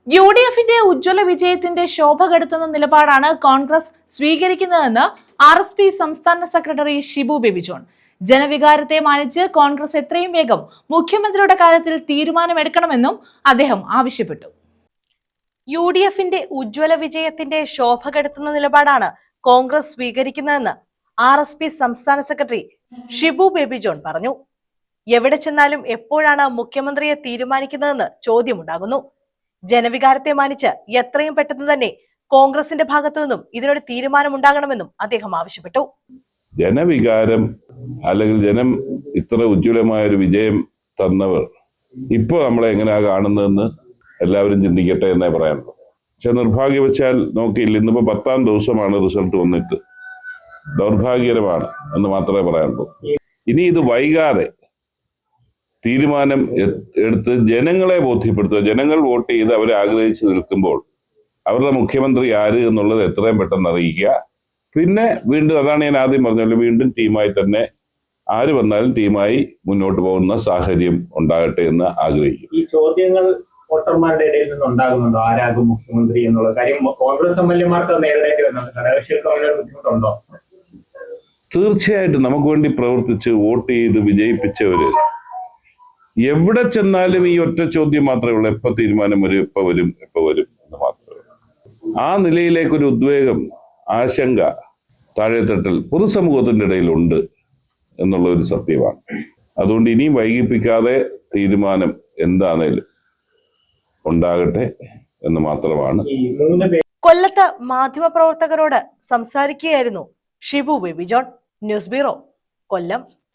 UDFന്റെ ഉജ്ജ്വല വിജയത്തിന്റെ ശോഭ കെടുത്തുന്ന നിലപാടാണ് കോൺഗ്രസ് സ്വീകരിക്കുന്നതെന്ന് RSP സംസ്ഥാന സെക്രട്ടറി ഷിബു ബേബി ജോൺ. ജനവികാരത്തെ മാനിച്ച് കോൺഗ്രസ് എത്രയും വേഗം മുഖ്യമന്ത്രിയുടെ കാര്യത്തിൽ തീരുമാനമെടുക്കണമെന്നും അദ്ദേഹം ആവശ്യപ്പെട്ടു. UDFന്റെ ഉജ്ജ്വല വിജയത്തിന്റെ ശോഭ കെടുത്തുന്ന നിലപാടാണ് കോൺഗ്രസ് സ്വീകരിക്കുന്നതെന്ന് RSP സംസ്ഥാന സെക്രട്ടറി ഷിബു ബേബി ജോൺ പറഞ്ഞു. എവിടെ ചെന്നാലും എപ്പോഴാണ് മുഖ്യമന്ത്രിയെ തീരുമാനിക്കുന്നതെന്ന് ചോദ്യമുണ്ടാകുന്നു. ജനവികാരത്തെ മാനിച്ച് എത്രയും പെട്ടെന്ന് തന്നെ കോൺഗ്രസിന്റെ ഭാഗത്തു നിന്നും ഇതിനൊരു തീരുമാനമുണ്ടാകണമെന്നും അദ്ദേഹം ആവശ്യപ്പെട്ടു. ജനവികാരം അല്ലെങ്കിൽ ജനം ഇത്ര ഉജ്ജ്വലമായ ഒരു വിജയം തന്നവർ ഇപ്പൊ നമ്മളെ എങ്ങനെയാ കാണുന്നതെന്ന് എല്ലാവരും ചിന്തിക്കട്ടെ എന്നേ പറയാനുള്ളൂ. പക്ഷെ നിർഭാഗ്യവശാൽ നോക്കിയില്ല, ഇന്നിപ്പോ 10ാം ദിവസമാണ് റിസൾട്ട് വന്നിട്ട്. ദൗർഭാഗ്യകരമാണ് എന്ന് മാത്രമേ പറയാനുള്ളൂ. ഇനി ഇത് വൈകാതെ തീരുമാനം എടുത്ത് ജനങ്ങളെ ബോധ്യപ്പെടുത്തുക. ജനങ്ങൾ വോട്ട് ചെയ്ത് അവരെ ആഗ്രഹിച്ച് നിൽക്കുമ്പോൾ അവരുടെ മുഖ്യമന്ത്രി ആര് എന്നുള്ളത് എത്രയും പെട്ടെന്ന് അറിയിക്കുക. പിന്നെ വീണ്ടും, അതാണ് ഞാൻ ആദ്യം പറഞ്ഞല്ലോ, വീണ്ടും ടീമായി തന്നെ ആര് വന്നാലും ടീമായി മുന്നോട്ട് പോകുന്ന സാഹചര്യം ഉണ്ടാകട്ടെ എന്ന് ആഗ്രഹിക്കുന്നു. ഈ ചോദ്യങ്ങൾ വോട്ടർമാരുടെ ഇടയിൽ നിന്ന് ഉണ്ടാകുന്നുണ്ടോ? ആരാകും മുഖ്യമന്ത്രി എന്നുള്ള കാര്യം കോൺഗ്രസ് MLA-മാർക്ക് നേരിടേണ്ടി വരുന്നുണ്ട്. ഘടകകക്ഷികൾക്ക് അങ്ങനെ ബുദ്ധിമുട്ടുണ്ടോ? തീർച്ചയായിട്ടും നമുക്ക് വേണ്ടി പ്രവർത്തിച്ച് വോട്ട് ചെയ്ത് വിജയിപ്പിച്ചവര് എവിടെ ചെന്നാലും ഈ ഒറ്റ ചോദ്യം മാത്രമേ ഉള്ളൂ: എപ്പോ തീരുമാനം വരും, എപ്പോ വരും എന്ന് മാത്രമേ ഉള്ളൂ. ആ നിലയിലേക്കൊരു ഉദ്വേഗം, ആശങ്ക താഴെത്തട്ടിൽ പൊതുസമൂഹത്തിന്റെ ഇടയിലുണ്ട് എന്നുള്ള ഒരു സത്യമാണ്. അതുകൊണ്ട് ഇനിയും വൈകിപ്പിക്കാതെ തീരുമാനം എന്താണേലും ഉണ്ടാകട്ടെ എന്ന് മാത്രമാണ്. കൊല്ലത്ത് മാധ്യമപ്രവർത്തകരോട് സംസാരിക്കുകയായിരുന്നു ഷിബു ബേബി ജോൺ. ന്യൂസ് ബ്യൂറോ, കൊല്ലം.